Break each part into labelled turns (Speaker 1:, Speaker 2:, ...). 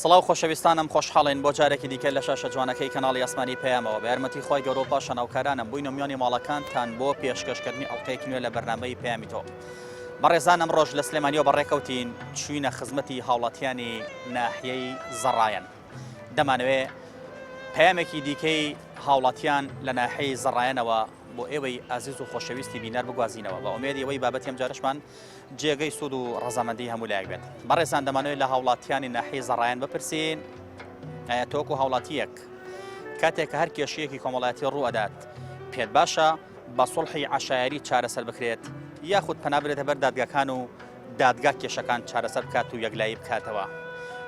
Speaker 1: سڵاو خۆشەویستانم خۆشحاڵین بۆ جارێکی دیکە لە شاشە جوانەکەی کەناڵی ئەسمانی پەیامەوە بە یارمەتی خۆی گەورە و پاشە ناوکارانم بووین و میوانی ماڵەکانتان بۆ پێشکەشکردنی ئەڵلقەیەکی نوێ لە بەرنامەی پەیامی تۆ. بەڕێزانم ڕۆژ لە سلێمانیەوە بەڕێکەوتین چوینە خزمەتی هاوڵاتیانی ناحیەی زەڕایەن. دەمانەوێت پەیامێکی دیکەی هاوڵاتیان لە ناحیەی زەڕایەنەوە بۆ ئێوەی ئازیز و خۆشەویستی بینەر بگوازینەوە بە ئومێدی ئەوەی بابەتی ئەم جارشمان جێگەی سوود و ڕەزامەندی هەموو لایەک بێت. بەڕێزان دەمانەوێت لە هاوڵاتیانی ناحیەی زەڕایەن بپرسین ئایا تۆکو هاوڵاتیەک کاتێک کە هەر کێشەیەکی کۆمەڵایەتی ڕوو ئەدات پێت باشە بە سوڵحی عەشایری چارەسەر بکرێت یاخود پەنا برێتە بەر دادگاکان و دادگا کێشەکان چارەسەر بکات و یەکلایی بکاتەوە.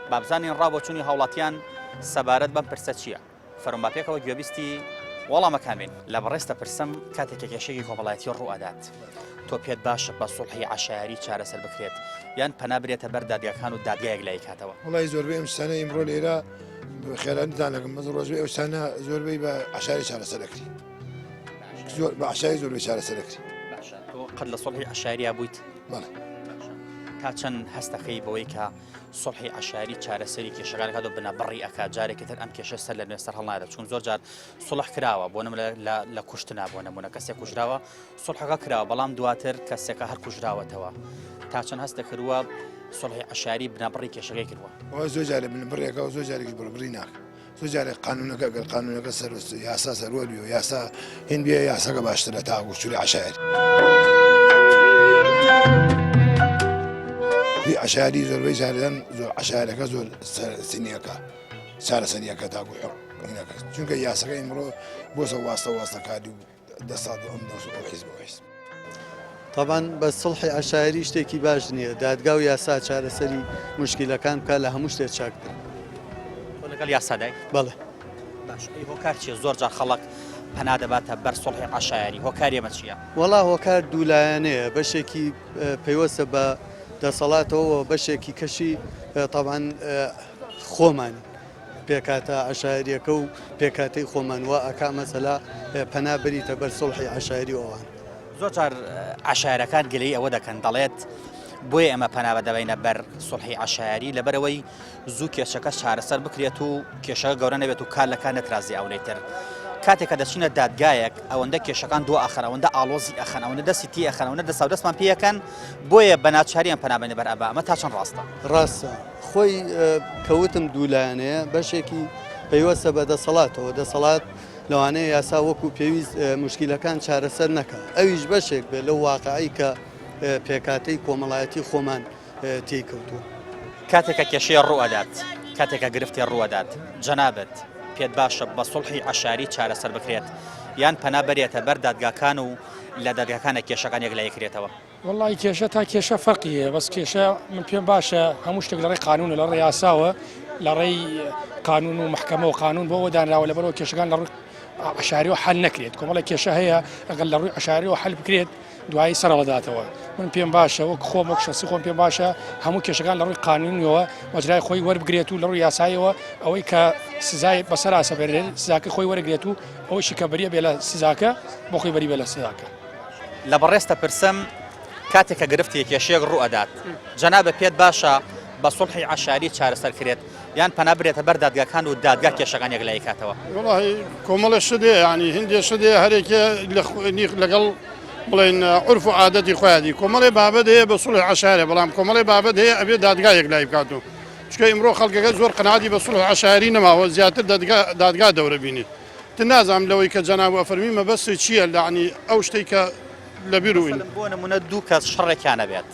Speaker 1: با بزانین ڕابۆچوونی هاوڵاتیان سەبارەت بەم پرسە چییە؟ فەرمانباپێکەوە گوێبیستی وەڵامەکانین لە بەڕێستە پرسم کاتێک کێشەیەکی کۆمەڵایەتی ڕوو ئەدات تۆ پێت باشە بە سوڵحی عەشایری چارەسەر بکرێت یان پەنا برێتە بەر دادگاکان و دادگا یەکلایی کاتەوە؟
Speaker 2: وڵی زۆربەی ئەم شتانە ئیمڕۆ لێرە خێرانتان لەگەم بەس ڕۆژبەی ئەو شتانە زۆربەی بە عەشایری چارەسەر دەکری بە عەشایری زۆربەی چارەسەر دەکری.
Speaker 1: باشە تۆ قەت لە سوڵحی عەشایریە بوویت؟
Speaker 2: بەڵێ.
Speaker 1: تا چەند هەستەکەی بەوەی کە سوڵحی عەشایری چارەسەری کێشەکان کات و بنەبڕی ئەکات جارێکی تر ئەم کێشە سەر لە نوێ سەر هەڵنادات چون زۆر جار سوڵح کراوە بۆ نمونە لە کوشتنا بۆ نمونە کەسێک کوژراوە سوڵحەکە کراوە بەڵام دواتر کەسێکە هەر کوژراوەتەوە تا چەند هەستە کردووە سوڵحی عەشایری بنەبڕی کێشەکەی کردووە.
Speaker 2: ئەوە زۆر جارێ بنەبڕێکە و زۆر جارێکی بڕبڕی ناکە. زۆر جارێک قانونەکە گەر قانونەکە یاسا سەروەری و یاسا هین بێ یاساکە باشترە تا گوشتوری عەشایری. عەشایری زۆربەی جارێدان زۆر عەشایرەکە زۆر سینیەکە چارەسەریەکە تا گوێنەکە چونکە یاساکە ئیمڕۆ بۆ سە واستەکاری و دەسات ئەم حیزب و حیزب.
Speaker 3: طبعا بە سڵحی عەشایری شتێکی باش نییە دادگا و یاسا چارەسەری موشکیلەکان بکات لە هەموو شتێک چاکتر.
Speaker 1: تۆ لەگەڵ یاسادای؟
Speaker 3: بەڵێ.
Speaker 1: باش ئەی هۆکار چییە؟ زۆر جار خەڵک پەنا دەباتە بەر سوڵحی عەشایری هۆکار ئێمە چییە؟
Speaker 3: وەڵا هۆکار دوولایەنەیە بەشێکی پەیوەستە بە دەسەڵاتەوە بەشێکی کەشی طبعا خۆمانی پێکاتە عەشایریەکە و پێکاتەی خۆمانوە ئەکا مەسەلا پەنا بریتە بەر سوڵحی عەشایری ئەوان.
Speaker 1: زۆر جار عەشایرەکان گلەی ئەوە دەکەن دەڵێت بۆیە ئێمە پەنا بەدەبینە بەر سوڵحی عەشایری لەبەرەوەی زوو کێشەکە چارەسەر بکرێت و کێشەکە گەورە نەبێت و کار لەکان نەترازی ئەوەیتر. کاتێکە دەچینە دادگایەک ئەوەندە کێشەکان دو ئەخەن ئەوەندە ئالۆزی ئەخەن ئەوەندە دەستی تی ئەخەن ئەوەندە دەسا و دەستمان پێیەکەن بۆیە بە ناچاریان پەنابێنە بەر ئەبا ئەمە تا چەند ڕاستە؟
Speaker 3: ڕاستە خۆی کەوتم دوولایەنەیە بەشێکی پەیوەستە بە دەسەڵاتەوە دەسەڵات لەوانەیە یاسا وەکو پێویست موشکیلەکان چارەسەر نەکە ئەویش بەشێک بێت لەو واقعی کە پێکاتەی کۆمەڵایەتی خۆمان تێکەوتووە.
Speaker 1: کاتێکە کێشەیە ڕوئەدات کاتێکە گرفتی ڕوئەدات جەنابەت پێت باشە بە سوڵحی عەشایری چارەسەر بکرێت یان پەنا بەرێتە بەر دادگاکان و لە دادگاکانە کێشەکان یەکلایی کرێتەوە؟
Speaker 4: وەڵی کێشە تا کێشە فەرقیە بەس کێشە من پێم باشە هەموو شتێک لە ڕێی قانونە لە ڕێی یاساوە لە ڕێی قانون و محکەمە و قانون بۆ ئەوە دانراوە لەبەرەوە کێشەکان لە ڕووی عەشایری و حەل نەکرێت کۆمەڵێک کێشە هەیە ئەگەر لە ڕووی عەشایری و حەل بکرێت دوایی سەرەوەداتەوە. من پێم باشە وەک خۆم وەک شەخسی خۆم پێم باشە هەموو کێشەکان لە ڕووی قانونیەوە مەجرای خۆی وەربگرێت و لە ڕووی یاساییەوە ئەوەی کە سزای بەسەر ئاسەبێرێت سزاکە خۆی وەرەگرێت و ئەوەشی کە بەریە بێ لە سزاکە بۆ خۆی بەری بێ لە سزاکە.
Speaker 1: لە بەڕێستە پرسم کاتێکە گرفتی کێشەیەک ڕوئەدات جەنابە پێت باشە بە سوڵحی عەشایری چارەسەر کرێت یان پەنا برێتە بەر دادگاکان و دادگا کێشەکان یەکلایی کاتەوە؟
Speaker 5: وەڵی کۆمەڵە شتێ ینی هەندێک شتێ هەرێکە لەگەڵ بڵێن عورف و عادەتی خۆیانی کۆمەڵی بابەت هەیە بە سوڵحی عەشایری بەڵام کۆمەڵی بابەت هەیە ئەبێ دادگا یەکلایی بکاتەوە چونکە ئیمڕۆ خەڵکەکە زۆر قەناعەتی بە سوڵحی عەشایری نەماوە زیاتر دادگا دەورە بینی. نازانم لەوەی کە جەناب فەرمی مەبەستی چییە لەعنی ئەو شتەی کە لەبیر وین
Speaker 1: بۆ نمونە دوو کەس شەڕێکیان نەبێت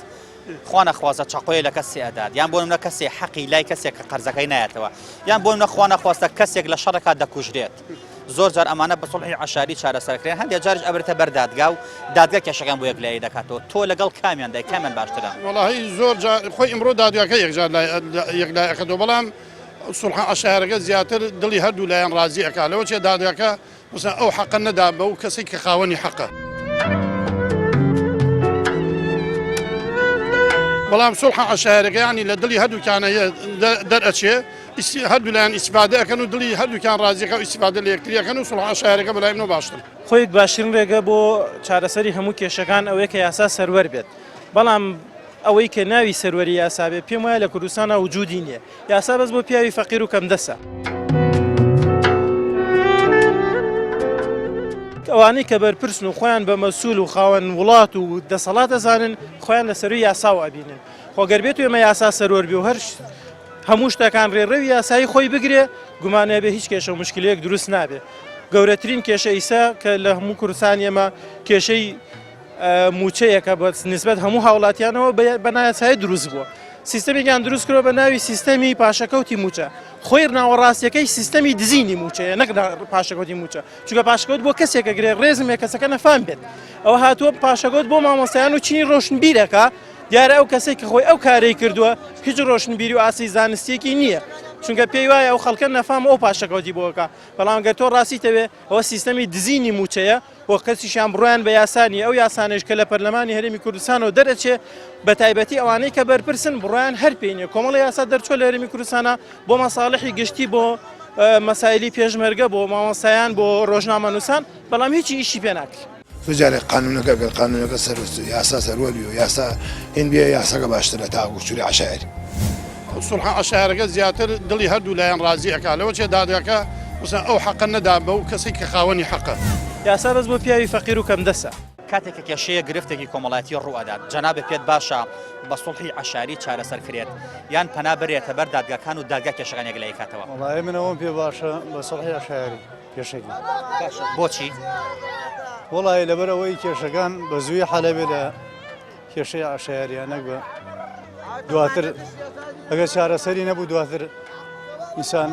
Speaker 1: خوا نەخوازە چاقۆیە لە کەسێ ئەدات یان بۆ نمونە کەسێ حەقی لای کەسێک کە قەرزەکەی نایەتەوە یان بۆ نمونە خوا نەخواستە کەسێک لە شەڕێکا دەکوژرێت زۆر جار ئەمانە بە سوڵحی عەشایری چارەسەرکرێن هەندێک جارش ئەبرێتە بەر دادگا و دادگا کێشەکان بۆ یەکلایی دەکاتەوە. تۆ لەگەڵ کامیان دای کامیان باشترە؟
Speaker 5: وەڵی زۆر خۆی ئیمڕۆ دادگاکە یەکجار یەکلای ئەکاتەوە بەڵام سوڵحی عەشایریەکە زیاتر دڵی هەردوو لایەن ڕازی ئەکات لەوە چێ دادگاکە مثلا ئەو حەقە نەدا بە و کەسێک کە خاوەنی حەقە. بەڵام سوڵحی عەشایریەکە ینی لە دڵی هەردووکیانە دەرئەچێ هەردوو لایەن ئیسیفادە ئەکەن و دڵی هەردووکیان ڕازیەکە و ئیسیفادە لە یەکتری ئەکەن و سوڵحی عەشایریەکە بەلای منەوە باشتر.
Speaker 6: خۆیت باشترین ڕێگە بۆ چارەسەری هەموو کێشەکان ئەوەیە کە یاسا سەروەر بێت بەڵام ئەوەی کە ناوی سەروەری یاسا بێ پێم وایە لە کوردستانە وجودی نییە یاسا بەس بۆ پیاوی فەقیر و کەم دەسە ئەوانەی کە بەرپرسن و خۆیان بە مەسوول و خاوەن وڵات و دەسەڵات دەزانن خۆیان لە سەروی یاساوە بینن خۆگەر بێت و ئێمە یاسا سەرۆر بێ و هەر هەموو شتەکان ڕێڕەوی یاسایی خۆی بگرێ گومانێ بێ هیچ کێشە و مشکلەیەک دروست نابێ گەورەترین کێشە ئیسا کە لە هەموو کوردستان ئێمە کێشەی موچەیەکە بە نسبەت هەموو هاوڵاتیانەوە بە نایاسایی دروست بووە سیستەمێکیان دروست کرۆ بە ناوی سیستەمی پاشەکەوتی موچە خۆی ناوەڕاستیەکەی سیستەمی دزینی موچەیە نەک پاشەکەوتی موچە چونکە پاشەکەوت بۆ کەسێکە گرێ ڕێزمێ کەسەکە نەفام بێت ئەوە هاتووە پاشەکەوت بۆ مامۆستایان و چینی ڕۆشنبیرەکە دیارە ئەو کەسێک کە خۆی ئەو کارەی کردووە هیچ ڕۆشنبیری و ئاسی زانستیەکی نییە چونکە پێی وایە ئەو خەڵکە نەفام ئەو پاشەکەوتی بۆکە بەڵام گەر تۆ ڕاستیتەوێ ئەوە سیستەمی دزینی موچەیە بۆ کەسیشان بڕیان بە یاسانی ئەو یاسانش کە لە پەرلەمانی هەرێمی کوردستانەوە دەرەچێ بە تایبەتی ئەوانەی کە بەرپرسن بڕیان هەر پێینێ کۆمەڵی یاسا دەرچۆ لە هەرێمی کوردستانە بۆ مەساڵحی گشتی بۆ مەسایلی پێشمەرگە بۆ مامۆستایان بۆ ڕۆژنامەنووسان بەڵام هیچی ئیشی پێ ناکرێت
Speaker 2: فجارێ قانونەکە یاسا سەروەری و یاسا هین بێ یاساکە باشترە تا وچوری عشایری
Speaker 5: سڵح عشارەکە زیاتر دڵی هەردوو لایەن ڕازیەکە لەوە چێ دادەکە وسە ئەو حەقە نەدا بە و کەسی کە خاوەنی حەقە
Speaker 6: یاسا بەس بۆ پیاوی فەقیر و کەم دەسە
Speaker 1: کاتێکە کێشەیە گرفتێکی کۆمەڵایەتی ڕوئەدات جەنابێ پێت باشە بە سڵحی عەشاری چارەسەر کرێت یان پەنا بڕێتە بەر دادگاکان و دادگا کێشەکان یەکلای کاتەوە
Speaker 7: وڵای منەوەم پێ باشە بە سڵحی عەشاری کێشەی
Speaker 1: بۆچی
Speaker 7: وڵای لەبەرەوەی کێشەکان بە زووی حەلەبێ لە کێشەی عەشاریانەک بە دواتر ئەگەر چارەسەری نەبوو دواتر ئینسان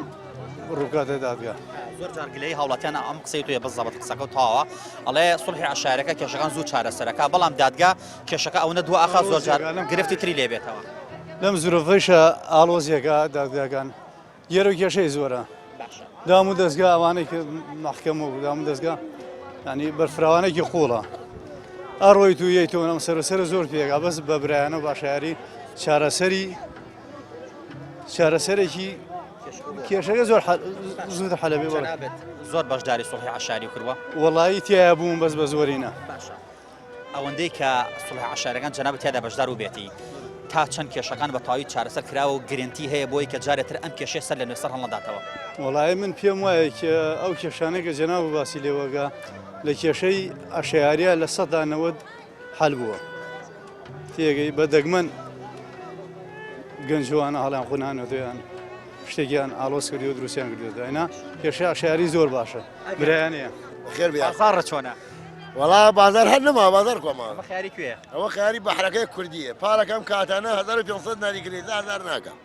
Speaker 7: ڕووکاتە دادگا
Speaker 1: زۆر جارگلەی هاوڵاتیان ئەم قسەی توێ بەزەبەت قسەکە و تاوە ئەڵێ سڵحی عەشارەکە کێشەکان زوو چارەسەرەکە بەڵام دادگا کێشەکە ئەو نەدووە ئاخا زۆر جار گرفتی تری لێبێتەوە
Speaker 7: لەم زورۆڤەیشە ئاڵۆزیەکە دادگاکان گێرە و کێشەی زۆرە دام و دەستگا ئەوانەی کە مەحکەم و دام و دەستگا ینی بەرفراوانێکی قوڵە ئەڕۆی تو یەی تۆ ئەم سەرسەر زۆر پێگا بەس بە برایانە و باشایاری چارەسەرێکی کێشەکە زۆر حەلەبێ
Speaker 1: زۆر بەشداری سڵحی عەشاری کردووە
Speaker 7: وەڵایی تیا بووم بەس بە زۆرینە
Speaker 1: ئەوەندەی کە سڵحی عەشارەکان جەناب تیادا بەشدار و بێتی تا چەند کێشەکان بە تەواوی چارەسەر کراوە و گرنتی هەیە بۆی کە جارێتتر ئەم کێشەی سەر لە نوێسەر هەڵنەداتەوە
Speaker 7: وەڵای من پێم وایە کە ئەو کێشانەی کە جەناب باسی لێوەگا لە کێشەی عەشاریە لە ١٠٠ حەل بووە تێگەی بە دەگمەن گەنجوانە هەڵیان خونانەوەیان شتێکیان ئالۆز کردی و دروستیان کردواینا کێشەی عەشاری زۆر باشە برایانەیە
Speaker 2: خێر
Speaker 1: بازاڕە چۆنە
Speaker 8: وڵا بازار هەر نەما بازار کۆما
Speaker 1: خیاری کوێ
Speaker 8: ئەوە خیاری بەحرەکەی کوردیە پارەکەم کاتانە 1500 ناریگری زار ناکەم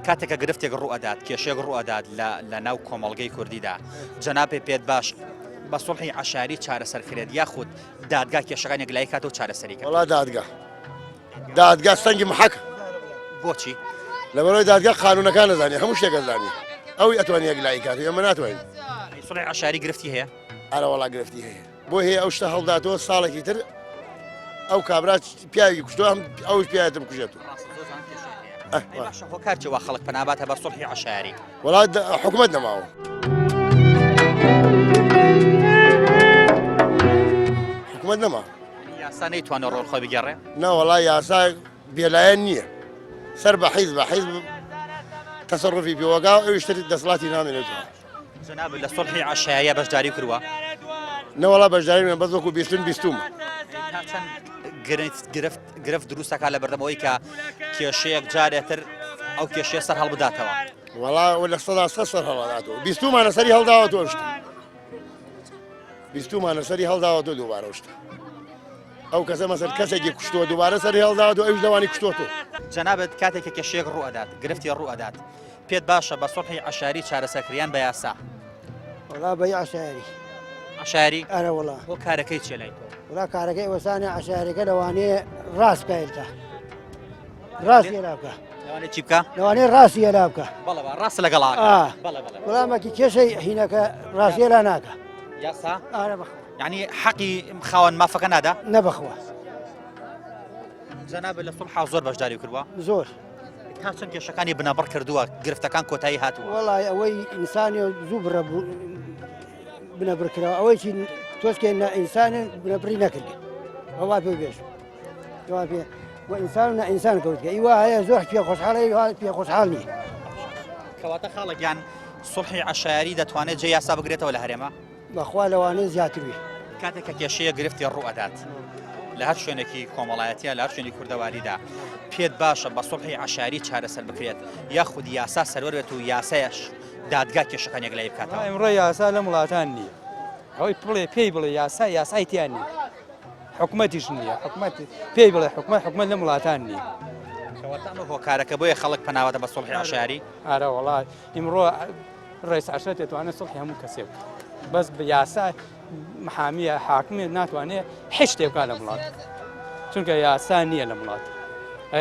Speaker 1: کاتێکە گرفتێک ڕوئەدات کێشێک ڕوئەدات لە ناو کۆمەڵگەی کوردیدا جەنابێ پێت باش بە سڵحی عەشاری چارەسەر کرێت یاخود دادگا کێشەکان یەکلای کاتەوە چارەسەریکە
Speaker 8: وڵا دادگا سەنگی محەک
Speaker 1: بۆچی
Speaker 8: لەبەرەوەی دادگا قانونەکان نەزانێ هەموو شتێک دەزانێ ئەوی ئەتوانێت یەکلای کات ئێمە ناتوانین
Speaker 1: سڵحی عەشاری گرفتی هەیە
Speaker 8: ئارە وڵا گرفتی هەیە بۆ هەیە ئەو شتە هەڵداتەوە ساڵێکی تر ئەو کابرا پیاوی کوشتۆ ئەوش پیاەتم کوژێت
Speaker 1: بۆ کارچەوە خەڵک پەناباتە بە سڵحی عەشاری
Speaker 8: وڵا حکومەت نەماوە حکومەت نەما
Speaker 1: یاسا نەیتوانێت ڕۆڵ خۆی بگەڕێ
Speaker 8: ناوەڵا یاسا بێلایەن نییە سەر بە حیزب تەسەڕفی پێوەگا ئەویشتر دەسڵاتی نامێنێتەوە
Speaker 1: جەناب لە سڵحی عەشاییە بەشداری کردووە
Speaker 8: نەوەڵا بەشداری من بەس وەکو بیستوم
Speaker 1: گرفت دروستەکە لە بەردەمەوەی کە کێشەیەک جارێتر ئەو کێشەیە سەر هەڵبداتەوە
Speaker 8: وڵا لە سەر هەڵداتەوە بیستومانە سەری هەڵداوەتەوە شت بیستومانە سەری هەڵداوەتەوە دووبارە شتە ئەو کەسە مەسەر کەسێکی کوشتووە دووبارە سەری هەڵداوەتەوە ئەوش لەوانی کوشتوەوە
Speaker 1: جەنابەت کاتێکە کێشەیەک ڕوئەدات گرفتی ڕوئەدات پێت باشە بە سڵحی عەشاری چارەسەرکردیان بە یاسا
Speaker 9: وڵا بەی عەشاری
Speaker 1: عەشاری
Speaker 9: ئەرە وڵا
Speaker 1: بۆ کارەکەی چێ لای تۆ
Speaker 9: وڵا کارەکەی وەسانی عەشاریەکە لەوانەیە ڕاست بکایلتە ڕاستی هێلا بکە
Speaker 1: لەوانێ چی بکە
Speaker 9: لەوانەیە ڕاستی هێلا بکە
Speaker 1: بەڵێ ڕاست لەگەڵا
Speaker 9: وەڵامەکی کێشەی هینەکە ڕاستی هێلا ناکە
Speaker 1: یاسا
Speaker 9: ئارە بەخوا
Speaker 1: یعنی حەقی خاوەن مافەکە نادا
Speaker 9: نەبەخوا
Speaker 1: جەنابێت لە سڵحا زۆر بەشداری کردووە
Speaker 9: زۆر
Speaker 1: تا چەند کێشەکانی بنەبڕ کردووە گرفتەکان کۆتایی هاتووە
Speaker 9: وەڵای ئەوەی ئینسانی زوو بڕە بنەبڕکراوە ئەوەی چی تۆسکێ ئینسانی بنەبڕی نەکردی ئەووا پێ بێش وإنسان إنسان كوتك إيوه هي زوج في خوشحال إيوه في خوشحالني
Speaker 1: کەواتە خاڵێکیان سڵحی عشاری دەتوانێت جێ یاسا بگرێتەوە لە هەرێمە
Speaker 9: بەخوا لەوانەیە زیاتروی
Speaker 1: کاتێک کە کێشەیە گرفتی ڕوئەدات لە هەر شوێنێکی کۆمەڵایەتیە لە هەر شوێنی کوردەواریدا پێت باشە بە سڵحی عشاری چارەسەر بکرێت یاخود یاسا سەروەر بێت و یاسایش دادگا کێشەکان یەکلای بکاتەوە
Speaker 7: ئەمڕۆ یاسا لە وڵاتان نییە ئەوەی پێی بڵێ یاسا یاسای تیان نیە حکومەتیش نییە حکومەت پێی بڵێ حکومەت لە وڵاتان نییە
Speaker 1: کەواتە ئەمە هۆکارەکە بۆیە خەڵک پەناوەتە بە سڵحی عشاری
Speaker 7: ئارە وڵات ئیمڕۆ ڕێز عەشەر دەتوانێت سڵحی هەموو کەسێک بەس بە یاسا محامیە حاکمێ ناتوانێت هیچ شتێک بکات لە وڵات چونکە یاسا نییە لە وڵات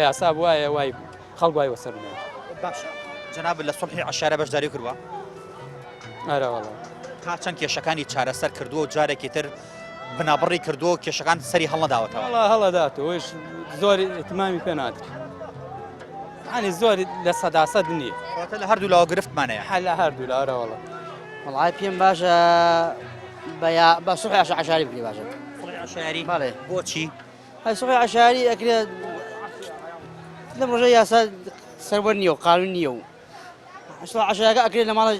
Speaker 7: یاسا وایە وای خەڵک وای وەسەر نێت
Speaker 1: باشە جەناب لە سڵحی عشارە بەشداری کردووە
Speaker 7: ئارە وڵات
Speaker 1: تا چەند کێشەکانی چارەسەر کردووە و جارێکی تر بنابڕی کردووە کێشەکان سەری هەڵنەداوەتەوە
Speaker 7: هەڵەداتەوەش زۆر ئیتمامی پێ نادرێت ینی زۆر لە سەداسەد نییە
Speaker 1: کەواتە لە هەردوو لاوە گرفتمانەیە
Speaker 7: لە هەردوو لە ئارە وڵات
Speaker 10: والله پێم باشە بە سوحی عشاری بکری باشە
Speaker 1: سڵحی عشاری
Speaker 10: بەڵێ
Speaker 1: بۆچی
Speaker 10: هەی سوحی عشاری ئەکرێت لەم ڕۆژە یاسا سەروەر نییە و قانون نییە و سوحی عشاریەکە ئەکرێت لە ماڵە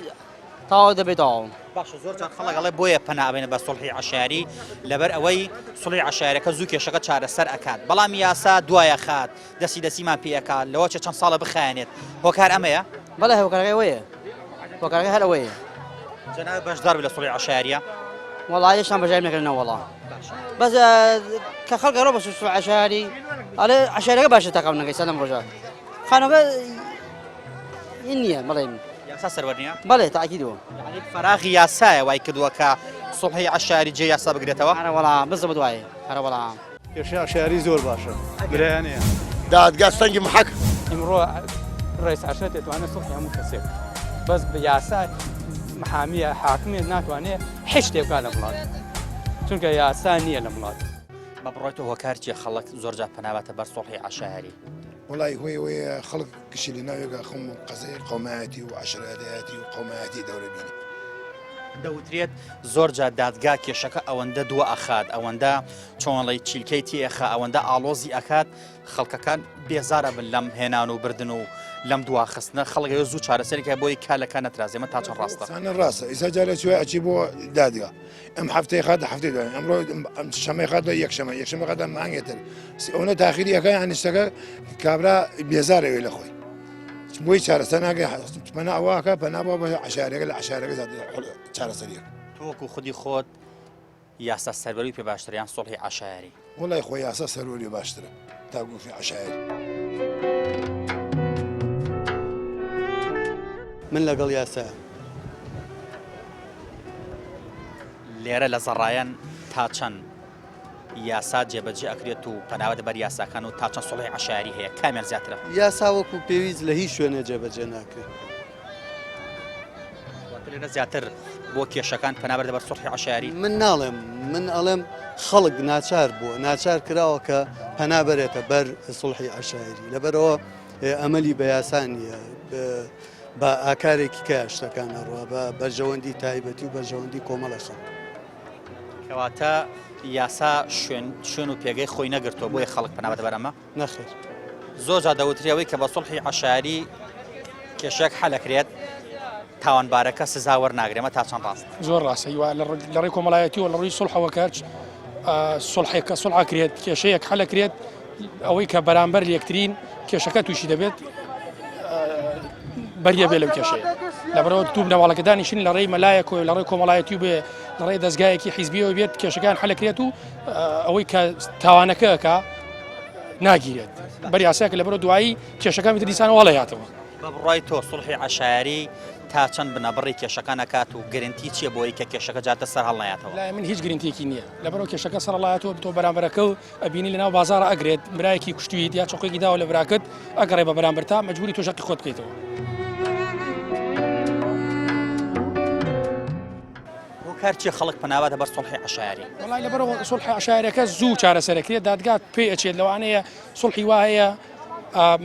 Speaker 10: تاوا دەبێتەوە
Speaker 1: باشە زۆر جار خەڵک بۆیە پەنابێنە بە سڵحی عشاری لەبەر ئەوەی سڵحی عشاریەکە زوو کێشەکە چارەسەر ئەکات بەڵام یاسا دوایە خات دەسیمان پێەکات لەوە چەند ساڵە بخایێنێت هۆکار ئەمەیە
Speaker 10: بەڵێ هۆکارەکەی ئەوەیە هۆکارەکەی هەر ئەوەیە
Speaker 1: جەناب بەشدار بێت لە سڵحی عشاریە
Speaker 10: والله هێشتان بەژای نەکردنەوە وەڵا بەس کە خەڵکە ڕۆ بە سوحی عشاری ئەڵێ عشاریەکە باشە تاقاونەکەی سەلەم ڕۆژە خانۆکە نییە بەڵێ
Speaker 1: یاسا سەروەر نییە
Speaker 10: بەڵێ تاکیدەوە
Speaker 1: فراغی یاسایە وای کردووە کە سڵحی عشاری جێ یاسا بگرێتەوە
Speaker 10: هەرە وەڵا بزە بەدوایە هەرە وەڵا
Speaker 7: کێشەی عشاری زۆر باشە گرایانەیە
Speaker 8: دادگا سەنگی محەک
Speaker 7: ئیمڕۆ ڕێز عەشەر دەتوانێت سڵحی هەموو کەسێک بەس بە یاسا محامیە حاکمێ ناتوانێت هیچ شتێک بکات لە وڵات چونکە یاسا نییە لە وڵات
Speaker 1: بە بڕۆیتە هۆکارچیە خەڵک زۆرجار پەناواتە بەر سڵحی عشاری
Speaker 2: وڵی هۆی خەڵک کشی لە ناوێگە خەم قەزەی قۆمایەتی و عشرەدایەتی و قۆمایەتی دەورە بینی
Speaker 1: دەوترێت زۆر جار دادگا کێشەکە ئەوەندە دووە ئەخات ئەوەندە چۆنڵی چیلکەی تێخە ئەوەندە ئالۆزی ئەکات خەڵکەکان بێزارە بن لەم هێنان و بردن و لەم دواخستنە خەڵگە زوو چارەسەرێکە بۆی کالەکە نەترازێمە تا چەند ڕاستە
Speaker 2: ڕاستە ئیسا جارێک چوە ئەچی بۆ دادگا ئەم هەفتەی خات هەفتەی دوای ئەمڕۆ شەمەی خات یەکشەمە خاتە مانگێتر ئەوە تاخیریەکە هەنیشتەکە کابرا بێزارەوێ لە خۆی بۆی چارەسەر ناگەی پەنا ئەوواکە پەنابەوە بە عشارەکە لە عشارەکە چارەسەریەک
Speaker 1: تۆوەکو خودی خۆت یاسا سەروەری پێ باشتریان سڵحی عشاری
Speaker 2: وڵی خۆی یاسا سەروەری باشترە تا گوفی عشاری
Speaker 3: من لەگەڵ یاسا
Speaker 1: لێرە لە زەڕایەن تا چەند یاسا جێبەجێ ئەکرێت و پەناوە دەبەر یاساکان و تا چەند سڵحی عشاری هەیە کامیان زیاترە
Speaker 3: یاسا وەکو پێویست لە هیچ شوێنە جێبەجێ ناکرێت
Speaker 1: لێرە زیاتر بۆ کێشەکان پەنابەر دەبەر سڵحی عشاری
Speaker 3: من ناڵێم من ئەڵێم خەڵک ناچار بووە ناچار کراوە کە پەنا بەرێتە بەر سڵحی عشاری لەبەرەوە ئەمەلی بە یاسانیە بە ئاکارێکی کە شتەکان هەڕوە بە بەرژەوەندی تایبەتی و بەرژەوەندی کۆمەڵە خەڵک
Speaker 1: کەواتە یاسا شوێن و پێگەی خۆی نەگرتووە بۆیە خەڵک پەنابە دەبەر ئەمە
Speaker 3: نەخێر
Speaker 1: زۆر جا دەوتریەوەی کە بە سڵحی عشاری کێشەیەک حەلەکرێت تاوانبارەکە سزا وەرناگرێمە تا چەند ڕاست
Speaker 4: زۆر ڕاستە لە ڕێی کۆمەڵایەتی و لە ڕووی سڵحەوە کارچ سڵحێکە سڵحەکرێت کێشەیەک حەلەکرێت ئەوەی کە بەرامبەر یەکترین کێشەکە تووشی دەبێت بەریە بێ لەو کێشەیە لەبەرەوە توو بنەواڵەکەدانیشین لە ڕێی مەلایەک و لە ڕێی کۆمەڵایەتی و بێ لە ڕێی دەستگایەکی حیزبیەوە بێت کێشەکان حەلەکرێت و ئەوەی کە تاوانەکەکە ناگیرێت بەریاسایەکە لەبەرەوە دوایی کێشەکان دیسان وەڵەیاتەوە
Speaker 1: بە بڕای تۆ سڵحی عشاری تا چەند بنەبڕی کێشەکان نکات و گرنتی چییە بۆی کە کێشەکە جاتە سەر هەڵنایاتەوە
Speaker 4: لای من هیچ گرنتێکی نییە لەبەرەوە کێشەکە سەر هەڵایەتەوە تۆ بەرامبەرەکە و ئەبینی لەناو بازارە ئەگرێت برایەکی کوشتویت یا چۆقێکی داوە لە براکت ئەگەڕێ بە بەرامبەرتا مەجبوری تۆ شەقی خۆت بکەیتەوە
Speaker 1: کارچی خەڵک پەناواتە بەر سڵحی عشاری
Speaker 4: وڵای لەبەرەوە سڵحی عشاریەکە زوو چارەسەرەکرێت دادگات پێی ئەچێت لەوانەیە سڵحی وایە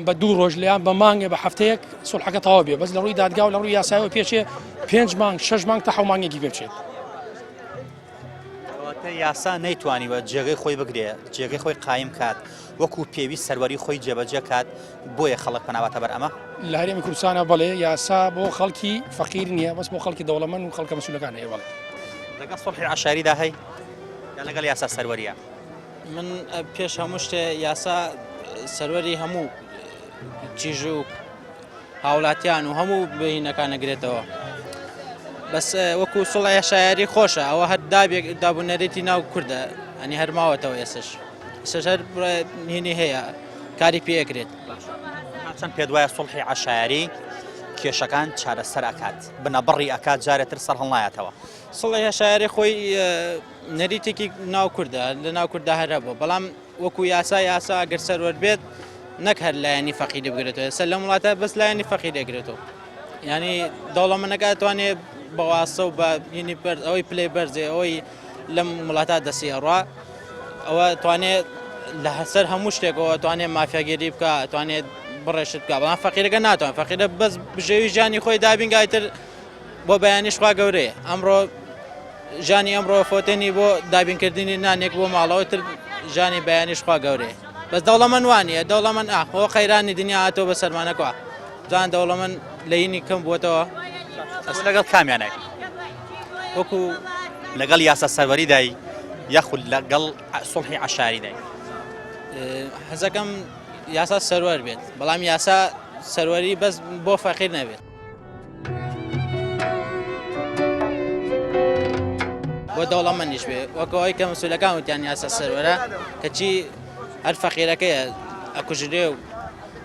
Speaker 4: بە دوو ڕۆژ لیان بە مانگێ بە هەفتەیەک سڵحەکە تەواو بێ بەس لە ڕووی دادگا و لە ڕووی یاسایەوە پێچێ 5 مانگ 6 مانگ تا 7 مانگێکی پێ بچێت
Speaker 1: یاسا نەیتوانیوە جێگەی خۆی بگرێت جێگەی خۆی قایم کات وەکو پێویست سەروەری خۆی جێبەجێ کات بۆیە خەڵک پەناواتە بەر ئەمە
Speaker 4: لە هەرێمی کوردستانە بەڵێ یاسا بۆ خەڵکی فەقیر نییە بەس بۆ خەڵکی دەوڵەمەند و خەڵکە مەسوولەکان هەیە بەڵێ
Speaker 1: لەگەڵ سڵحی عەشاریدا هەی یا لەگەڵ یاسا سەروەریە
Speaker 11: من پێش هەموو شتێ یاسا سەروەری هەموو چیژ و هاوڵاتیان و هەموو بەهینەکان نەگرێتەوە بەس وەکو سڵحی عەشایری خۆشە ئەوە هەر دابوونەرێتی ناو کوردە ئەنی هەرماوەتەوە ئێسش هەر هینی هەیە کاری پێکرێت
Speaker 1: چەند پێ دوایە سڵحی عەشایری کێشەکان چارەسەر ئەکات بنەبڕی ئەکات جارێتر سەر هەڵنایەتەوە
Speaker 11: سڵحی عەشایری خۆی نەریتێکی ناو کوردە لە ناو کووردا هەرە بوو بەڵام وەکو یاسا ئەگەر سەروەر بێت نەک هەر لایەنی فەقیری بگرێتەوە سەر لە وڵاتە بەس لایەنی فەقیری دەگرێتەوە ینی دەوڵەمەندەکە دەتوانێت بەواسە و بە ینی ئەوەی پلەی بەرزێ ئەوەی لەم وڵاتە دەسی ئەڕوا ئەوە توانێت لە هەسەر هەموو شتێکەوە توانێت مافیاگیری بکە توانێت بڕێشت بکە بەڵام فەقیرەکە ناتوان فەقیرە بەس بژێوی ژیانی خۆی دابینگایتر بۆ بەیانیش خوا گەورەیە ئەمڕۆ ژانی ئەمڕۆ فۆتێنی بۆ دابینکردنی نانێک بۆ ماڵەوە تر ژانی بەیانیش خوا گەورەیە بەس دەوڵەمەند وانە دەوڵەمەند ئەخۆ خەیرانی دنیا هاتۆ بە سەرمانەکە جان دەوڵەمەند لەینی کەم بووەتەوە
Speaker 1: لەگەڵ کامیانای
Speaker 11: وەکو
Speaker 1: لەگەڵ یاسا سەروەریدای یاخود لەگەڵ سڵحی عەشاریدای
Speaker 11: حەزەکەم یاسا سەروەر بێت بەڵام یاسا سەروەری بەس بۆ فەقیر نەبێت بۆ دەوڵەمەندیش بێ وەکەوەی کە مەسوولەکان وتیان یاسا سەروەرە کەچی هەر فەقیرەکەیە ئەکوژرێ و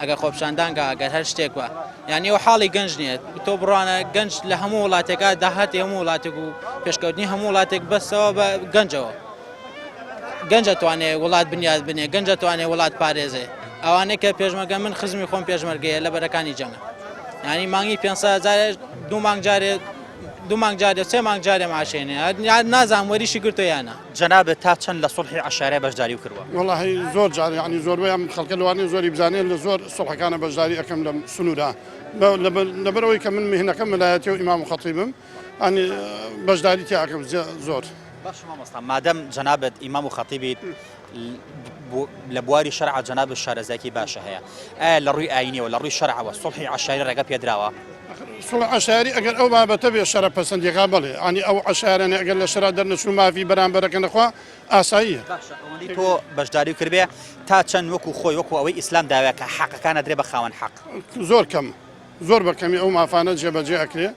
Speaker 11: ئەگەر خۆپشاندانکە ئەگەر هەر شتێک وە یعنی ئەو حاڵی گەنج نییە تۆ بڕوانە گەنج لە هەموو وڵاتێکە داهاتی هەموو وڵاتێک و پێشکەوتنی هەموو وڵاتێک بەسەوە بە گەنجەوە گەنجە توانێ وڵات بنیاد بنێ گەنجە توانێ وڵات پارێزێ ئەوانەیە کە پێشمەرگە من خزمی خۆم پێشمەرگەیە لە بەرەکانی جەنگە ینی مانگی 500 دوو مانگ جارێ سێ مانگ جارێ ماشێنێ نازانم وەریشی گرتو یانە
Speaker 1: جەنابێت تا چەند لە سڵحی عەشاری بەشداری کردووە
Speaker 5: والله زۆر جار ینی زۆربەیان خەڵکە لەوانەیە زۆری بزانێت لە زۆر سڵحەکانە بەشداری ئەەکەم لەم سنووردا لەبەرەوەی کە من مهنەکەم مەلایەتی و ئیمام و خەتیبم ئەنی بەشداری تیاکەم زۆر
Speaker 1: باش مامۆستا مادەم جەنابێت ئیمام و خەتیبیت لە بواری شەرع جەناب شارەزایەکی باشە هەیە ئایا لە ڕووی ئاینیەوە لە ڕووی شەرعەوە سڵحی عەشاری ڕێگە پێدراوە
Speaker 5: سڵح عەشاری ئەگەر ئەو بابەتە بێ شەرە پەسەندیەکە بڵێ ئەنی ئەو عەشارانە ئەگەر لە شەرا دەرنەچوو مافی بەرامبەرەکە نەخوا ئاساییە
Speaker 1: تۆ بەشداری کردبێ تا چەند وەکو خۆی وەکو ئەوەی ئیسلام داوای کە حەقەکانە درێ بە خاوەن حەق
Speaker 5: زۆر کەم زۆر بەکەمی ئەو مافانە جێبەجێ ئەکرێ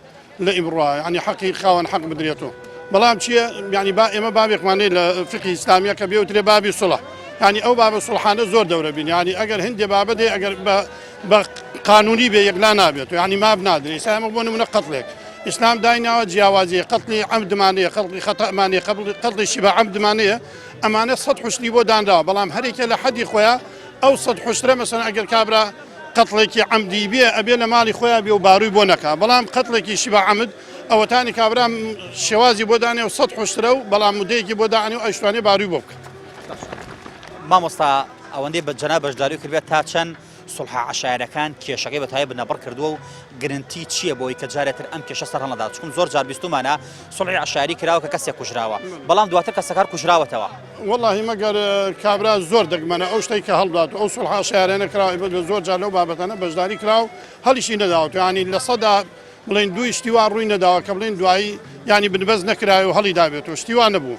Speaker 5: لە ئیبڕوا ینی حەقی خاوەن حەق بدرێتەوە بەڵام چییە ینی با ئێمە بابێکمانەی لە فقی ئیسلامیە کە بێوترێ بابی سڵح ینی ئەو بابە سڵحانە زۆر دەورە بین ینی ئەگەر هەندێ بابەتێ ئەگەر بە قانونی بێ یەکلا نابێت و ینی ماب نادرێ ئێستا بۆ نمونە قەتڵێک ئیسلام دایناوە جیاوازی قەتڵی عەمدمانەیە خەڵقی خەتەمانەیە قەتڵی شیبە عەمدمانەیە ئەمانە 100 حوشتی بۆ دانراوە بەڵام هەرێکە لە حەدی خۆیان ئەو 100 حوشترە مەسەڵەن ئەگەر کابرا قەتڵێکی عەمدی بێ ئەبێ لە ماڵی خۆیان بێ و باڕووی بۆ نەکا بەڵام قەتڵێکی شیبە عەمد ئەوەتانی کابرا شێوازی بۆ دانێ و 100 حوشترە و بەڵام مودەیەکی بۆ داعنی و ئەیشتوانێ باڕووی بۆ بکە
Speaker 1: مامۆستا ئەوەندەی بە جەناب بەشداری کردبێت تا چەند سڵح عەشایرەکان کێشەکەی بەتایە بنەبڕ کردووە و گرنتی چییە بۆی کە جارێتر ئەم کێشە سەر هەڵنەدا چکم زۆر جار بیستمانە سڵحی عەشاری کراوە کە کەسێک کوژراوە بەڵام دواتر کەسەکار کوژراوەتەوە
Speaker 5: والله مەگەر کابرا زۆر دەگمەنە ئەو شتێک کە هەڵدات ئەو سڵح عەشایرانە کراوە زۆر جار لەو بابەتانە بەشداری کراو هەڵیشی نەداوە ینی لە سەدا بڵێن دوی شتیوان ڕووی نەداوە کە بڵێن دوایی ینی بنبەز نەکرای و هەڵی دابێتەوە شتیوان نەبوو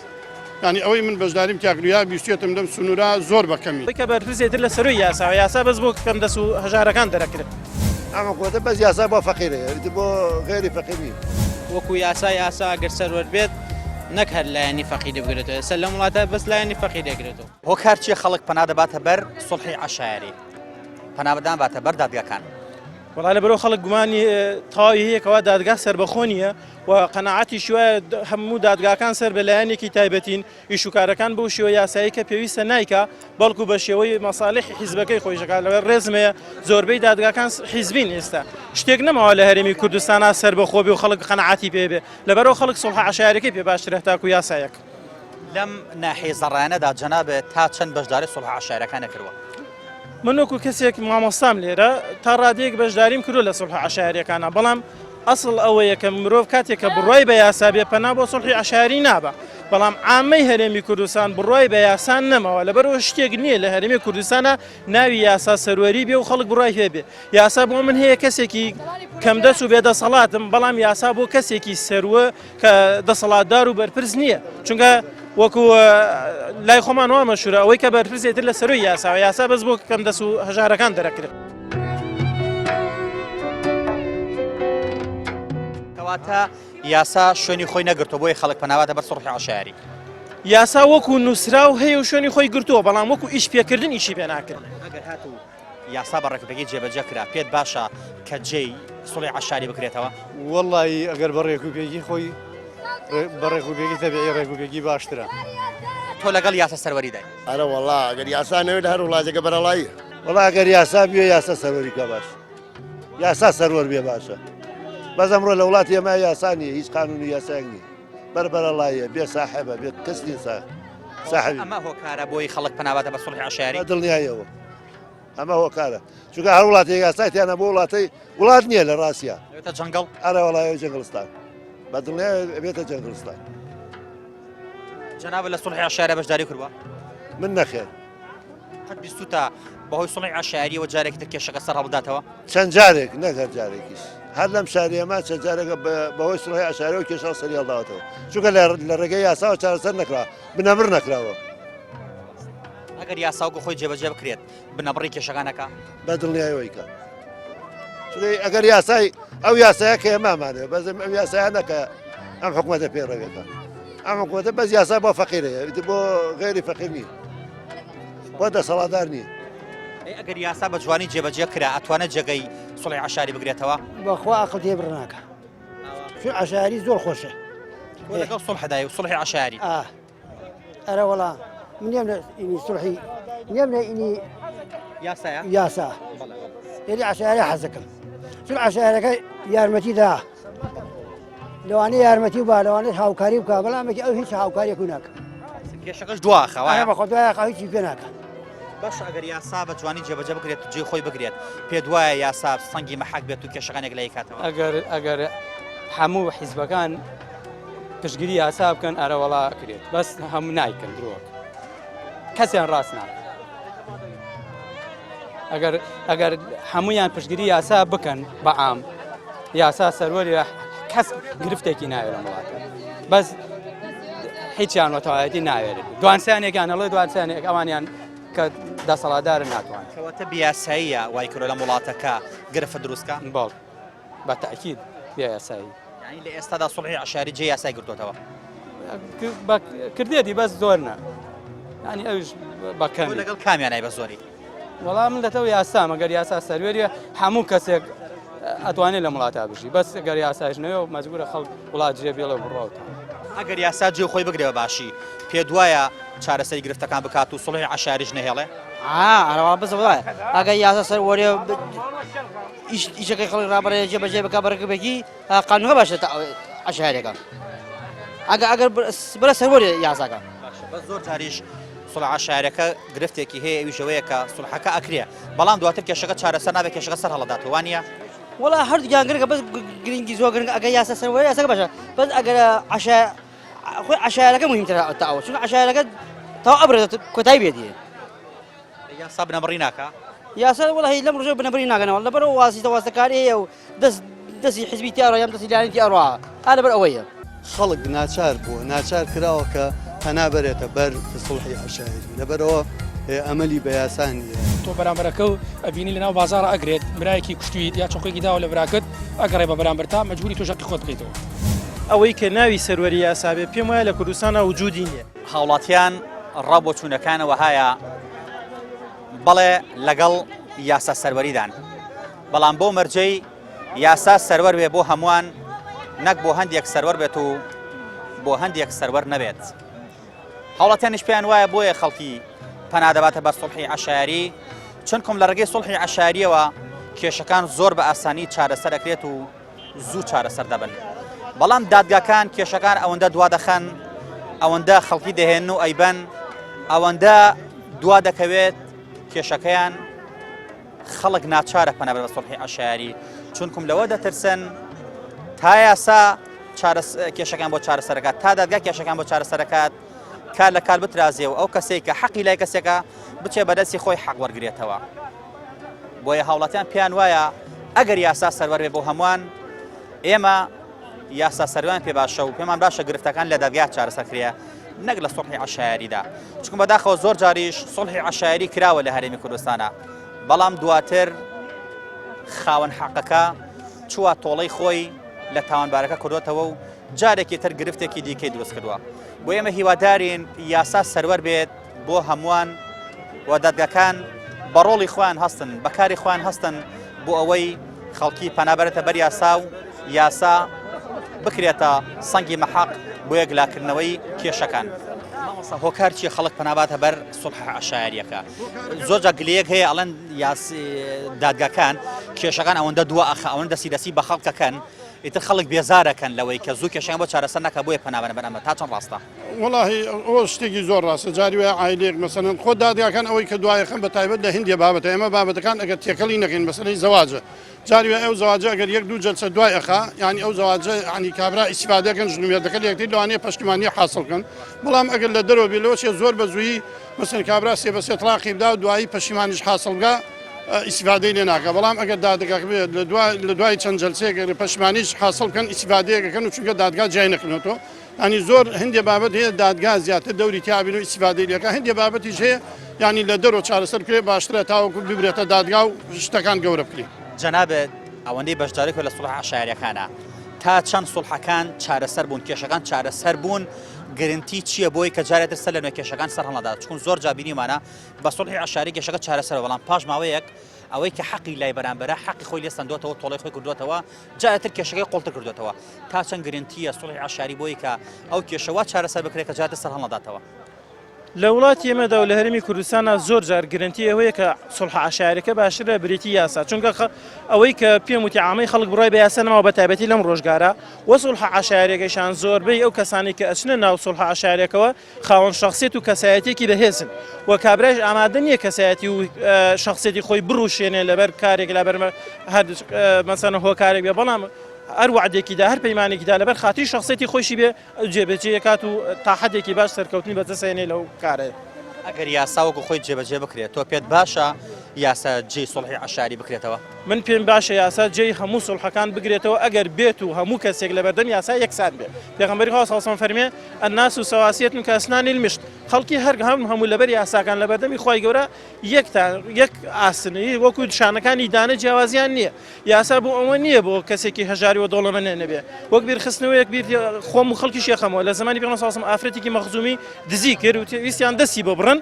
Speaker 5: ینی ئەوەی من بەشداریم تاکریا بیستێتم دەم سنوورا زۆر بەکەمی
Speaker 6: کە بەرپرسێتر لە سەروی یاسا بەس بۆ کەم دەست و هەژارەکان دەرەکرێت
Speaker 8: ئەمە کۆتە بەس یاسا بۆ فەقیرەیە بۆ غێری فەقیری
Speaker 11: وەکو یاسا ئەگەر سەروەر بێت نەک هەر لایەنی فەقیری بگرێتەوە سەر لە وڵاتە بەس لایەنی فەقیری دەگرێتەوە
Speaker 1: هۆکار چیە خەڵک پەنا دەباتە بەر سڵحی عەشاری پەنابەدان باتە بەر دادگاکان
Speaker 6: وڵا لەبەرەوە خەڵک گومانی تەواوی هەیەکەوە دادگا سەربەخۆ نییە و قەنەعەتی شوایە هەموو دادگاکان سەر بە لایەنێکی تایبەتین ئیشوکارەکان بەو شێوە یاسایی کە پێویستە نایکە بەڵکو بە شێوەی مەساڵح حیزبەکەی خۆیشەکان لەوەر ڕێزمەیە زۆربەی دادگاکان حیزبین ئێستا شتێک نەماوە لە هەرێمی کوردستانە سەربەخۆ بێ و خەڵک قەنەعەتی پێبێ لەبەرەوە خەڵک سڵح عەشایرەکەی پێ باشترە تاکو یاسایەک
Speaker 1: لەم ناحیە زەڕایانەدا جەنابێت تا چەند بەشداری سڵح عەشایرەکان نەکردووە
Speaker 6: من وەکو کەسێک مامۆستام لێرە تا ڕادەیەک بەشداریم کردو لە سڵح عەشایریەکانە بەڵام ئەسڵ ئەوەیە کە مرۆڤ کاتێک کە بڕوای بە یاسا بێ پەنا بۆ سڵحی عەشایری نابە بەڵام عامەی هەرێمی کوردستان بڕای بە یاسان نەماوە لەبەرەوە شتێک نییە لە هەرێمی کوردستانە ناوی یاسا سەروەری بێ و خەڵک بڕای هەبێ یاسا بۆ من هەیە کەسێکی کەم دەست و بێدەسەڵاتم بەڵام یاسا بۆ کەسێکی سەروە کە دەسەڵاتدار و بەرپرس نییە چونکە وەکو لای خۆمانەوە مەشهورە ئەوەی کە بەرپرسێتر لە سەروی یاساوە یاسا بەس بۆ کەم دەست و هەژارەکان دەرەکرێت.
Speaker 1: کەواتە یاسا شوێنی خۆی نەگرتو بۆی خەڵک پەناواتە بەر سڵحی عەشایری.
Speaker 6: یاسا وەکو نووسرا و هەیە و شوێنی خۆی گرتووە بەڵام وەکو ئیش پێکردن ئیشی پێ ناکرد.
Speaker 1: ئەگەر هاتوو یاسا بەڕێکوپێکی جێبەجێ کرا پێت باشە کە جێی سڵحی عەشاری بکرێتەوە؟
Speaker 7: وەڵی ئەگەر بە ڕێکوپێکی خۆی بە ڕێکوپێکی تەبیعی ڕێکوپێکی باشترە.
Speaker 1: تۆ لەگەڵ یاسا سەروەری دای؟
Speaker 8: ئەرە وەڵا ئەگەر یاسا نەوێت هەر وڵاتێکە بەرەڵاییە.
Speaker 12: وەڵا ئەگەر یاسا بێ یاسا سەروەری کە باش یاسا سەروەر بێ باشە. بەس ئەمڕۆ لە وڵاتی ئێمە یاسا نیە هیچ قانونی یاسایەک نیە بەربەرەڵاییە بێ ساحێبە بێت کەس نیە ساحەبی.
Speaker 1: ئەمە هۆکارە بۆی خەڵک پەناواتە بە سڵحی عەشایری؟
Speaker 12: دڵنیایەوە ئەمە هۆکارە چونکە هەر وڵاتی یاسایەتیانە بۆ وڵاتی وڵات نییە لە ڕاستیە
Speaker 1: ئێتە جەنگەڵ؟
Speaker 12: ئەرە وەڵایە جەنگڵستان بە دڵنیای بێتە جەنگڵستان.
Speaker 1: جەنابە لە سڵحی عەشایری بەشداری کردووە؟
Speaker 12: من نەخێر
Speaker 1: قەت بیستوتە بەهۆی سڵحی عەشایریەوە جارێکی تر کێشەکە سەر هەڵبداتەوە؟
Speaker 12: چەند جارێک نەگەر جارێکیش هەر لەم شاری ئەمە چەند جارێکە بەهۆی سڵحی عەشایری و کێشە سەری هەڵداوەتەوە چونکە لە ڕێگەی یاساوە چارەسەر نەکرا بنەبڕ نەکراوە.
Speaker 1: ئەگەر یاساوکە خۆی جێبەجێ بکرێت بنەبڕی کێشەکانەکە
Speaker 12: بە دڵنیایەوەیکە چونکە ئەگەر یاسای ئەو یاسایە کە ئێمامانێ بەس ئەم یاسایە نەکە ئەم حکوومەتە پێڕەوێتە ئەم حکوومەتە بەس یاسا بۆ فەقیرەیە بۆ غێری فەقیر نییە بۆ دەسەڵاتدار نییە.
Speaker 1: ئەگەر یاسا بە جوانی جێبەجێ کرا ئەتوانێت جێگەی سڵحی عەشاری بگرێتەوە؟
Speaker 9: بەخوا عەقڵ تێ بڕناکە چون عەشایری زۆر خۆشە.
Speaker 1: تۆ لەگەڵ سڵحدای و سڵحی عەشایری؟
Speaker 9: ئەرە وەڵا من نێم لە ئینی سڵحی نێم لە ئینی
Speaker 1: یاسایە؟
Speaker 9: یاسا یعنی عەشایری حەزەکەم چون عەشایرەکە یارمەتی دا لەوانەیە یارمەتی با لەوانەیە هاوکاری بکە بەڵام ئەو هیچ هاوکاریەکو ناکە
Speaker 1: کێشەکەش دواخە وایە؟
Speaker 9: بەخۆ دوایە هیچی پێ ناکە.
Speaker 1: باش ئەگەر یاسا بە جوانی جێبەجێ بکرێت و جێ خۆی بگرێت پێت وایە یاسا سەنگی مەحەک بێت و کێشەکانێک لای کاتەوە؟
Speaker 13: ئەگەر هەموو حیزبەکان پشتگیری یاسا بکەن ئەرەوەڵا کرێت بەس هەموو نایکەن درۆک کەسیان ڕاست ناکە. ئەگەر هەمویان پشتگیری یاسا بکەن بە عام یاسا سەروەری کەس گرفتێکی ناوێت لە وڵاتە بەس هیچیان وەتەواەتی ناوێت دوانسیانێکیان ئەڵێ دوانسیانێک ئەوانیان کە دەسەڵاتدارن ناتوان.
Speaker 1: کەواتە بیاساییە وای کورە لە وڵاتەکە گرفە دروستکە؟
Speaker 13: باڵ بە تەئکید بیاسایی.
Speaker 1: یعنی لە ئێستادا سڵحی عەشایری جێ یاسای گرتووەتەوە؟
Speaker 13: کردێتی بەس زۆر نە ینی ئەوش بەکەم
Speaker 1: لەگەڵ کامیانای بە زۆری؟
Speaker 13: وەڵام من دەتەوە یاسام ئەگەر یاسا سەروێریە هەموو کەسێک ئەتوانێت لە وڵاتە بژی بەس ئەگەر یاساش نەوێ مەجبورە خەڵک وڵات جێ بێڵە بڕۆتە.
Speaker 1: ئەگەر یاسا جێ خۆی بگرێەوە باشی پێ دوایە چارەسەری گرفتەکان بکات و سڵحی عەشایریش نەهێڵێ؟
Speaker 10: ئەوە بەس وڵایە ئەگەر یاسا سەروەریە ئیشەکەی خەڵک ڕابەرێ جێبەجێ بکات بەڕێکوپێکی قانونەکە باشە عەشایریەکە ئەگەر بەرە سەروەری یاساکە.
Speaker 1: بەس زۆر جاریش سڵح عەشایریەکە گرفتێکی هەیە ئەویشەوەیە کە سڵحەکە ئەکرێ بەڵام دواتر کێشەکە چارەسەر نابێت کێشەکە سەر هەڵەداتەوە وانە؟
Speaker 10: وڵا هەردووگیان گرنگە بەس گرنگی زۆر گرنگ ئەگەر یاسا سەروەری یاساکە باشە بەس ئەگەر خۆی عەشایرەکە مهمترە تاوە چونکە عەشایرەکە تاو ئەبرێت کۆتایی بێتیە.
Speaker 1: یاسا بنەبڕی ناکە؟
Speaker 10: یاسا وڵی لەم ڕۆژێ بنەبڕی ناکەنەوە لەبەرەوە واسیتە واستەکاری هەیە و دەستی حیزبی تیاڕۆ یان دەستی لایەنی تیاڕۆ لەبەر ئەوەیە.
Speaker 3: خەڵک ناچار بووە ناچار کراوە کە پەنا بەرێتە بەر سڵحی عەشایری لەبەرەوە ئەمەلی بە یاسان نیە.
Speaker 4: تۆ بەرامبەرەکە و ئەبینی لەناو بازاڕە ئەگرێت برایەکی کوشتویت یا چۆقێکی داوە لە براکت ئەگەڕێ بە بەرامبەرتا مەجبوری تۆ ژەقی خۆت بکەیتەوە.
Speaker 6: ئەوەی کە ناوی سەروەری یاسا بێ پێم وایە لە کوردستانە وجودی نییە.
Speaker 1: هاوڵاتیان ڕابۆ چوونەکانەوە هەیە بەڵێ لەگەڵ یاسا سەروەریدان بەڵام بۆ مەرجەی یاسا سەروەر بێ بۆ هەمووان نەک بۆ هەندێک سەروەر بێت و بۆ هەندێک سەروەر نەبێت. هاوڵاتیانیش پێیان وایە بۆیە خەڵکی پەنادەباتە بەر سڵحی عەشایری چونکم لە ڕێگەی سڵحی عەشایریەوە کێشەکان زۆر بە ئاسانی چارەسەر دەکرێت و زوو چارەسەر دەبن. بەڵام دادگاکان کێشەکان ئەوەندە دوا دەخەن ئەوەندە خەڵکی دەهێن و ئەیبەن ئەوەندە دوا دەکەوێت کێشەکەیان خەڵک ناچارە پەنابەر بە سڵحی عەشایری چونکم لەوە دەترسن تا یاسا کێشەکان بۆ چارەسەرەکات تا دادگا کێشەکان بۆ چارەسەرەکات کار لە کار بترازێ و ئەو کەسێک کە حەقی لای کەسێکە بچێ بەدەستی خۆی حەق وەرگێتەوە بۆیە هاوڵاتیان پێیان وایە ئەگەر یاسا سەروەر بێ بۆ هەمووان ئێمە یاسا سەروان پێ باشە و پێمان باشە گرفتەکان لە دادگا چارەسەرکرێ نەک لە سڵحی عەشایریدا چونکە بەداخەوە زۆر جاریش سڵحی عەشایری کراوە لە هەرێمی کوردستانە بەڵام دواتر خاوەن حەقەکە چووە تۆڵەی خۆی لە تاوانبارەکە کردوتەوە و جارێکی تر گرفتێکی دیکەی دروست کردووە بۆ ئێمە هیوادارین یاسا سەروەر بێت بۆ هەمووان و دادگاکان بە ڕۆڵی خۆیان هەستن بەکاری خۆیان هەستن بۆ ئەوەی خەڵکی پەنابەرێتە بەر یاسا و یاسا بکرێتە سەنگی مەحەق بۆ یەکلاکردنەوەی کێشەکان هۆکار چی خەڵک پەناباتە بەر سڵح عەشایریەکە زۆر جا گلەیەک هەیە ئەڵێن دادگاکان کێشەکان ئەوەندە دووە ئەخە ئەوەندە دەسی بە خەڵکەکەن ئیتر خەڵک بێزارەکەن لەوەی کە زوو کێشەکان بۆ چارەسەر ناکە بۆیە پەنابەرە بەرەمە تا چەند ڕاستە
Speaker 5: وڵاهی ئەوە شتێکی زۆر ڕاستە جاری وایە عایلێک مەسەلەن خۆ دادگاکان ئەوەی کە دوایەخەن بە تایبەت لە هەندێ بابەتە ئێمە بابەتەکان ئەگەر تێکەڵی نەکەین مەسەلەی زەواجە جاری وایە ئەو زەواجە ئەگەر یەک دوو جەلسە دوای ئەخا یعنی ئەو زەواجە ینی کابرا ئیسیفادەکەن ژنوێردەکە لە یەکتری لەوانەیە پەشتیمانی حاصڵکەن بەڵام ئەگەر لە دەرەوە بێ لەوەشێ زۆر بە زوویی مەسەلەن کابرا سێ بە سێ تەلاقی بدا و دوایی پەشیمانیش حاصڵ بکا ئیسیفادەی لێ ناکە بەڵام ئەگەر دادگاک بێت لە دوای چەند جەلسەیەک پەشیمانیش حاصڵ بکەن ئیسیفادەیەکەکەن و چونکە دادگا جای نەکردنەوە ینی زۆر هەندێ بابەت هەیە دادگا زیاتر دەوری تیابین و ئیسیفادەی لێکە هەندێ بابەتیش هەیە ینی لە دەرەوە چارەسەر کرێ باشترە تاوەکو ببرێتە دادگا و شتەکان گەورە بکرێت
Speaker 1: جەنابێت ئەوەندەی بەشداریکە لە سڵح عەشایریەکانە تا چەند سڵحەکان چارەسەر بوون کێشەکان چارەسەر بوون گرنتی چییە بۆی کە جارێتر سەر لە نوێ کێشەکان سەر هەڵەدات چون زۆر جابینیمانە بە سڵحی عەشایری کێشەکە چارەسەر بەڵام پاش ماوەیەک ئەوەی کە حەقی لای بەرامبەرە حەقی خۆی لێستاندوتەوە تۆڵەی خۆی کردوتەوە جارێتر کێشەکەی قوڵتر کردوتەوە تا چەند گرنتیە سڵحی عەشایری بۆی کە ئەو کێشەوە چارەسەر بکرێت کە جارێتر سەر هەڵەداتەوە
Speaker 6: لە وڵاتی ئێمەدا و لە هەرێمی کوردستانە زۆر جار گرنتی ئەوەیە کە سڵح عەشایریەکە باشترە بریتی یاسا چونکە ئەوەی کە پێم وتی عامەی خەڵک بڕای بە یاسا نەماوە بە تایبەتی لەم ڕۆژگارە وە سڵح عەشایریەکەشان زۆربەی ئەو کەسانی کە ئەچنە ناو سڵح عەشایریەکەەوە خاوەن شەخسیەت و کەسایەتێکی بەهێزن و کابراش ئامادە نییە کەسایەتی و شەخسیەتی خۆی بڕوشێنێ لەبەر کارێک لەبەر مەسەلەن هۆکارێک بێ بەڵام هەر وعدێکیدا هەر پەیمانێکیدا لەبەر خاتی شخصێتی خۆشی بێ جێبەجێکات و تا حدێکی باش سەرکەوتنی بەدەستێنێ لەو کارێ
Speaker 1: ئەگەر یاسا وەکو خۆی جێبەجێ بکرێت تۆ پێت باشە یاسا جێی سڵحی عەشایری بکرێتەوە
Speaker 6: من پێم باشە یاسا جێی هەموو سڵحەکان بگرێتەوە ئەگەر بێت و هەموو کەسێک لە بەردەم یاسا یەکسان بێت پێغەمبەری خوا صلی الله علیه و فەرمێ الناس سواسیة كأسنان المشط خەڵکی هەر هەموو لەبەر یاساکان لە بەردەمی خوای گەورە یەک ئاسنی وەکو شانەکانی دانە جیاوازیان نییە یاسا بۆ ئەوە نییە بۆ کەسێکی هەژاری و دۆڵەمەند نەبێ وەک بیرخستنەوەیەک بیر خۆم و خەڵکی شێخەمەوە لە زمانی پێغەمبەر صلی الله علیه و ئافرەتێکی مەخزومی دزی کرد و ویستیان دەستی بۆ بڕن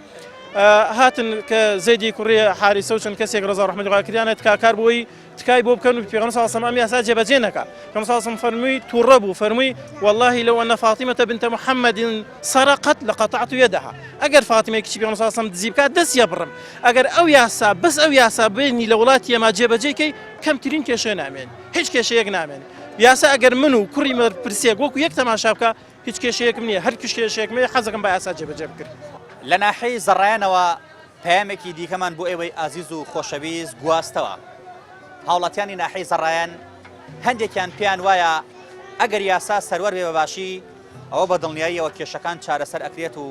Speaker 6: هاتن کە زەیدی کوڕی حارسە و چەند کەسێک ڕەزا ڕەحمەتی خوا کردیانە تکاکار بۆی تکای بۆ بکەن و پێغەمبەر صلی الله علیه و سلم یاسا جێبەجێ نەکات پێغەمبەر صلی الله علیه و سلم فەرمووی تووڕە بوو فەرمووی والله لو أن فاطمة بنت محمد سرقت لقطعت يدها ئەگەر فاتیمە کچی پێغەمبەر صلی الله علیه و سلم دزی بکات دەستیە بڕم ئەگەر ئەو یاسا بەس ئەو یاسا بینی لە وڵاتی ئێمە جێبەجێکەی کەمترین کێشە نامێن هیچ کێشەیەک نامێن یاسا ئەگەر من و کوڕی پرسێک وەکو یەک تەماشا بکە هیچ کێشەیەکم نییە هەر کێشەیەکم حەزەکەم بە یاسا جێبەجێ بکرد
Speaker 1: لە ناحەی زەڕایەنەوە پەیامێکی دیکەمان بۆ ئێوەی ئازیز و خۆشەویست گواستەوە هاوڵاتیانی ناحەی زەڕایەن هەندێکیان پێیان وایە ئەگەر یاسا سەروەر بێ بەباشی ئەوە بە دڵنیاییەوە کێشەکان چارەسەر ئەکرێت و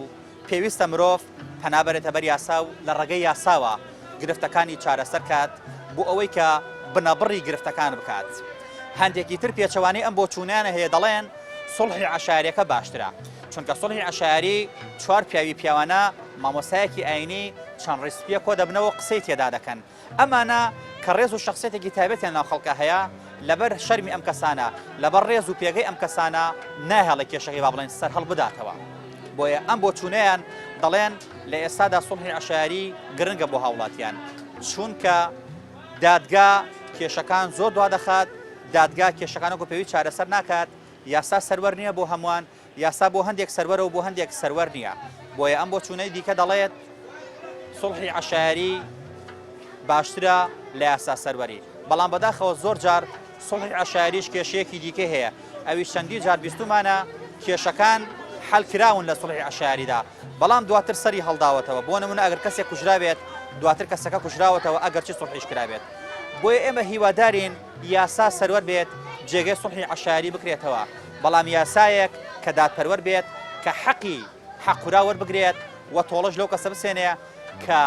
Speaker 1: پێویستە مرۆڤ پەنابەرێتە بەر یاسا و لە ڕێگەی یاساوە گرفتەکانی چارەسەر کات بۆ ئەوەی کە بنەبڕی گرفتەکان بکات هەندێکی تر پێچەوانی ئەم بۆ چوونیانە هەیە دەڵێن سڵحی عەشایریەکە باشترە چونکە سڵحی عەشایری چوار پیاوانە مامۆستایەکی ئاینی چەند ڕیسپیە کۆ دەبنەوە قسەی تێدا دەکەن ئەمانە کە ڕێز و شخصێتێکی تایبەتیان ناو خەڵکە هەیە لەبەر شەرمی ئەم کەسانە لەبەر ڕێز و پێگەی ئەم کەسانە ناهێڵە کێشەکەی با بڵێن سەر هەڵ بداتەوە بۆیە ئەم بۆ چوونەیان دەڵێن لە ئێستادا سڵحی عەشایری گرنگە بۆ هاوڵاتیان چونکە دادگا کێشەکان زۆر دوا دەخات دادگا کێشەکانەکو پێوی چارەسەر ناکات یاسا سەروەر نییە بۆ هەمووان یاسا بۆ هەندێک سەروەرە و بۆ هەندێک سەروەر نییە بۆیە ئەم بۆ چوونەی دیکە دەڵێت سڵحی عەشایری باشترە لە یاسا سەروەری بەڵام بەداخەوە زۆر جار سڵحی عەشایریش کێشەیەکی دیکە هەیە ئەویش چەندی جار بیستومانە کێشەکان حەل کراون لە سڵحی عەشایریدا بەڵام دواتر سەری هەڵداوەتەوە بۆ نمونە ئەگەر کەسێک کوژرابێت دواتر کەسەکە کوژراوەتەوە ئەگەر چی سڵحیش کرابێت بۆیە ئێمە هیوادارین یاسا سەروەر بێت جێگەی سڵحی عەشایری بکرێتەوە بەڵام یاسایەک کە دادپەروەر بێت کە حەقی حەقورا وەربگرێت و تۆڵەش لەو کەسە بسێنەیە کە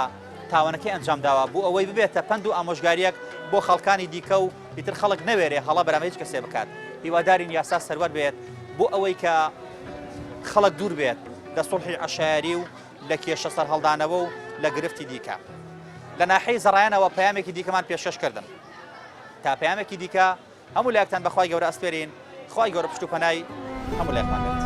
Speaker 1: تاوانەکەی ئەنجام داوە بۆ ئەوەی ببێتە پند و ئامۆژگاریەک بۆ خەڵکانی دیکە و ئیتر خەڵک نەوێرێ هەڵە بەرامە هیچ کەسێ بکات هیوادارین یاسا سەروەر بێت بۆ ئەوەی کە خەڵک دوور بێت لە سوڵحی عەشایری و لە کێشە سەر هەڵدانەوە و لە گرفتی دیکە لە ناحەی زەڕایانەوە پەیامێکی دیکەمان پێشکەش کردن تا پەیامێکی دیکە هەموو لایەکتان بەخوای گەورە ئەسپێرین خوای گەورە پشت و پەنای هەموو لایەکمان بێت